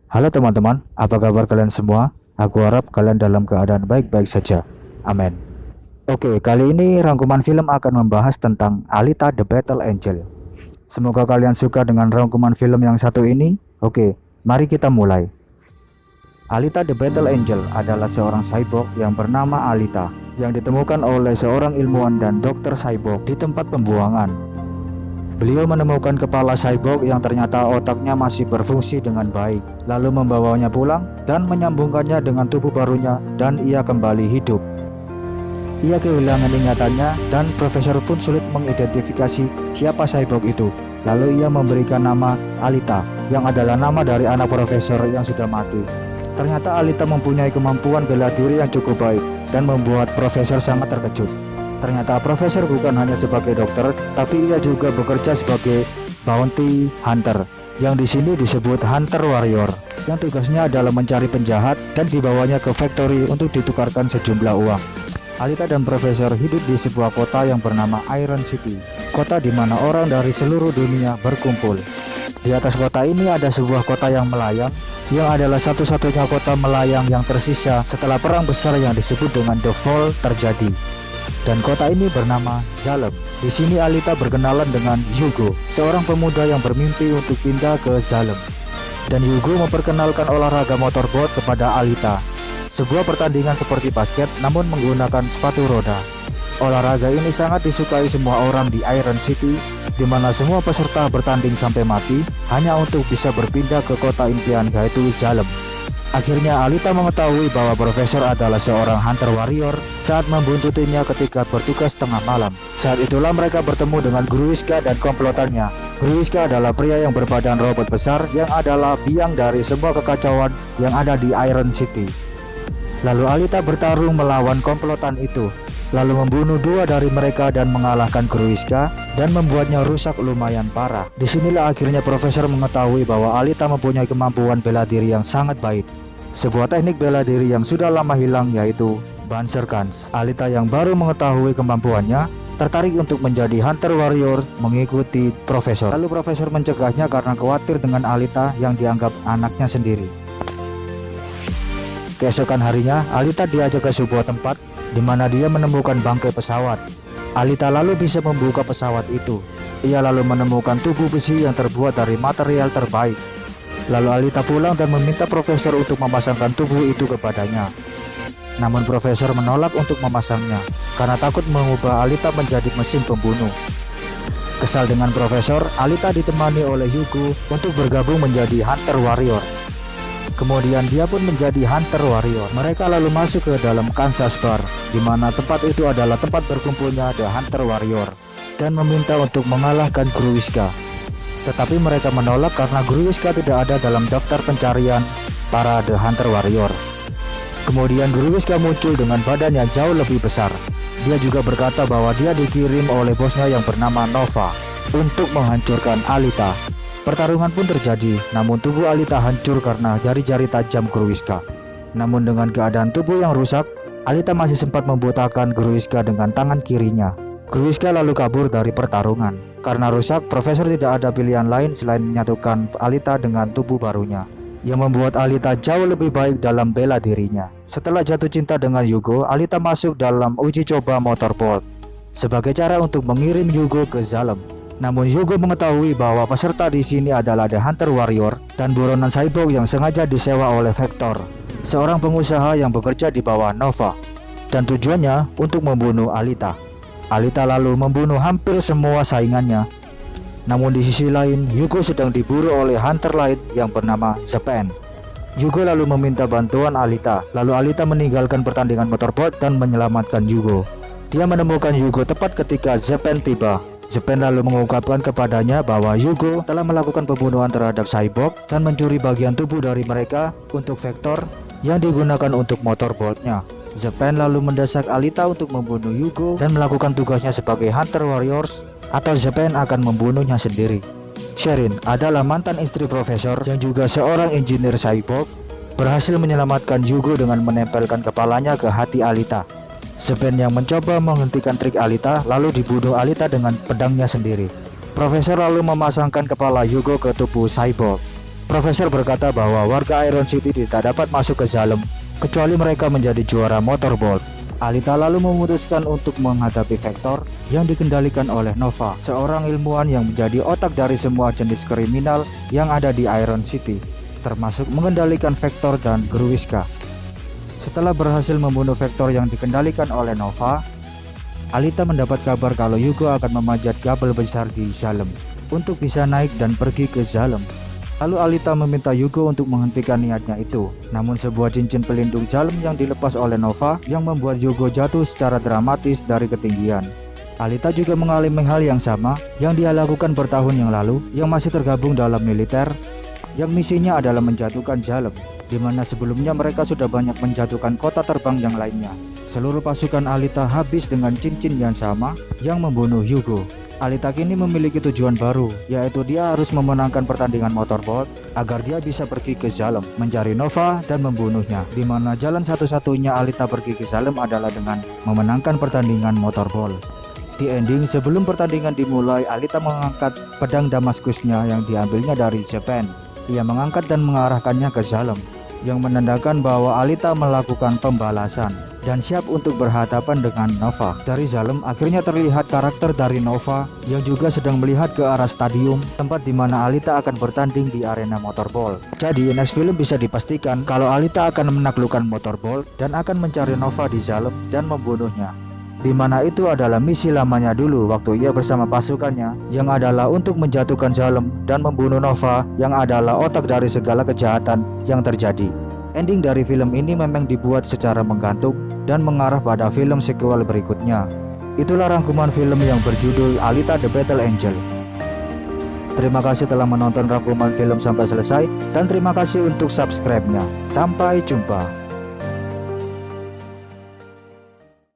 Halo teman-teman, apa kabar kalian semua? Aku harap kalian dalam keadaan baik-baik saja. Amin. Oke, kali ini rangkuman film akan membahas tentang Alita the Battle Angel. Semoga kalian suka dengan rangkuman film yang satu ini. Oke, mari kita mulai. Alita the Battle Angel adalah seorang cyborg yang bernama Alita yang ditemukan oleh seorang ilmuwan dan dokter cyborg di tempat pembuangan. Beliau menemukan kepala cyborg yang ternyata otaknya masih berfungsi dengan baik, lalu membawanya pulang dan menyambungkannya dengan tubuh barunya dan ia kembali hidup. Ia kehilangan ingatannya dan profesor pun sulit mengidentifikasi siapa cyborg itu. Lalu ia memberikan nama Alita, yang adalah nama dari anak profesor yang sudah mati. Ternyata Alita mempunyai kemampuan bela diri yang cukup baik dan membuat profesor sangat terkejut. Ternyata profesor bukan hanya sebagai dokter, tapi ia juga bekerja sebagai bounty hunter, yang di sini disebut hunter warrior, yang tugasnya adalah mencari penjahat dan dibawanya ke factory untuk ditukarkan sejumlah uang. Alita dan profesor hidup di sebuah kota yang bernama Iron City, kota di mana orang dari seluruh dunia berkumpul. Di atas kota ini ada sebuah kota yang melayang, yang adalah satu-satunya kota melayang yang tersisa setelah perang besar yang disebut dengan The Fall terjadi. Dan kota ini bernama Zalem. Di sini Alita berkenalan dengan Hugo, seorang pemuda yang bermimpi untuk pindah ke Zalem. Dan Hugo memperkenalkan olahraga motorboat kepada Alita. Sebuah pertandingan seperti basket namun menggunakan sepatu roda. Olahraga ini sangat disukai semua orang di Iron City, di mana semua peserta bertanding sampai mati hanya untuk bisa berpindah ke kota impian yaitu Zalem. Akhirnya Alita mengetahui bahwa profesor adalah seorang hunter warrior saat membuntutinya ketika bertugas tengah malam. Saat itulah mereka bertemu dengan Gruiska dan komplotannya. Gruiska adalah pria yang berbadan robot besar yang adalah biang dari semua kekacauan yang ada di Iron City. Lalu Alita bertarung melawan komplotan itu, lalu membunuh dua dari mereka dan mengalahkan Gruiska dan membuatnya rusak lumayan parah. Disinilah akhirnya profesor mengetahui bahwa Alita mempunyai kemampuan bela diri yang sangat baik. Sebuah teknik bela diri yang sudah lama hilang yaitu Banserkans. Alita yang baru mengetahui kemampuannya tertarik untuk menjadi hunter warrior mengikuti profesor. Lalu profesor mencegahnya karena khawatir dengan Alita yang dianggap anaknya sendiri. Keesokan harinya Alita diajak ke sebuah tempat di mana dia menemukan bangkai pesawat. Alita lalu bisa membuka pesawat itu. Ia lalu menemukan tubuh besi yang terbuat dari material terbaik. Lalu Alita pulang dan meminta profesor untuk memasangkan tubuh itu kepadanya. Namun profesor menolak untuk memasangnya karena takut mengubah Alita menjadi mesin pembunuh. Kesal dengan profesor, Alita ditemani oleh Hugo untuk bergabung menjadi hunter warrior. Kemudian dia pun menjadi hunter warrior. Mereka lalu masuk ke dalam Kansas Bar, di mana tempat itu adalah tempat berkumpulnya The Hunter Warrior, dan meminta untuk mengalahkan Gruiska. Tetapi mereka menolak karena Gruiska tidak ada dalam daftar pencarian para The Hunter Warrior. Kemudian Gruiska muncul dengan badan yang jauh lebih besar. Dia juga berkata bahwa dia dikirim oleh bosnya yang bernama Nova untuk menghancurkan Alita. Pertarungan pun terjadi, namun tubuh Alita hancur karena jari-jari tajam Gruiska. Namun dengan keadaan tubuh yang rusak, Alita masih sempat membutakan Gruiska dengan tangan kirinya. Gruiska lalu kabur dari pertarungan. Karena rusak, profesor tidak ada pilihan lain selain menyatukan Alita dengan tubuh barunya, yang membuat Alita jauh lebih baik dalam bela dirinya. Setelah jatuh cinta dengan Hugo, Alita masuk dalam uji coba motorboat sebagai cara untuk mengirim Hugo ke Zalem. Namun Hugo mengetahui bahwa peserta di sini adalah The Hunter Warrior dan buronan cyborg yang sengaja disewa oleh Vector, seorang pengusaha yang bekerja di bawah Nova, dan tujuannya untuk membunuh Alita. Alita lalu membunuh hampir semua saingannya. Namun di sisi lain, Hugo sedang diburu oleh hunter lain yang bernama Zepan. Hugo lalu meminta bantuan Alita, lalu Alita meninggalkan pertandingan motorboat dan menyelamatkan Hugo. Dia menemukan Hugo tepat ketika Zepan tiba. Zepan lalu mengungkapkan kepadanya bahwa Hugo telah melakukan pembunuhan terhadap cyborg dan mencuri bagian tubuh dari mereka untuk Vector yang digunakan untuk motorboatnya. Zepan lalu mendesak Alita untuk membunuh Hugo dan melakukan tugasnya sebagai hunter warriors, atau Zepan akan membunuhnya sendiri. Sherin adalah mantan istri profesor yang juga seorang engineer cyborg, berhasil menyelamatkan Hugo dengan menempelkan kepalanya ke hati Alita. Zepan yang mencoba menghentikan trik Alita lalu dibunuh Alita dengan pedangnya sendiri. Profesor lalu memasangkan kepala Hugo ke tubuh cyborg. Profesor berkata bahwa warga Iron City tidak dapat masuk ke Zalem kecuali mereka menjadi juara motorball. Alita lalu memutuskan untuk menghadapi Vector yang dikendalikan oleh Nova, seorang ilmuwan yang menjadi otak dari semua jenis kriminal yang ada di Iron City, termasuk mengendalikan Vector dan Gruiska. Setelah berhasil membunuh Vector yang dikendalikan oleh Nova, Alita mendapat kabar kalau Hugo akan memanjat kabel besar di Zalem untuk bisa naik dan pergi ke Zalem. Lalu Alita meminta Hugo untuk menghentikan niatnya itu. Namun sebuah cincin pelindung Zalem yang dilepas oleh Nova yang membuat Hugo jatuh secara dramatis dari ketinggian. Alita juga mengalami hal yang sama yang dia lakukan bertahun yang lalu, yang masih tergabung dalam militer, yang misinya adalah menjatuhkan Zalem, di mana sebelumnya mereka sudah banyak menjatuhkan kota terbang yang lainnya. Seluruh pasukan Alita habis dengan cincin yang sama yang membunuh Hugo. Alita kini memiliki tujuan baru, yaitu dia harus memenangkan pertandingan motorball agar dia bisa pergi ke Zalem, mencari Nova dan membunuhnya, di mana jalan satu-satunya Alita pergi ke Zalem adalah dengan memenangkan pertandingan motorball. Di ending, sebelum pertandingan dimulai, Alita mengangkat pedang Damaskusnya yang diambilnya dari Japan. Ia mengangkat dan mengarahkannya ke Zalem, yang menandakan bahwa Alita melakukan pembalasan dan siap untuk berhadapan dengan Nova. Dari Zalem akhirnya terlihat karakter dari Nova yang juga sedang melihat ke arah stadium, tempat di mana Alita akan bertanding di arena motorball. Jadi next film bisa dipastikan kalau Alita akan menaklukkan motorball dan akan mencari Nova di Zalem dan membunuhnya. Di mana itu adalah misi lamanya dulu waktu ia bersama pasukannya yang adalah untuk menjatuhkan Zalem dan membunuh Nova yang adalah otak dari segala kejahatan yang terjadi. Ending dari film ini memang dibuat secara menggantung dan mengarah pada film sequel berikutnya. Itulah rangkuman film yang berjudul Alita The Battle Angel. Terima kasih telah menonton rangkuman film sampai selesai dan terima kasih untuk subscribe-nya. Sampai jumpa.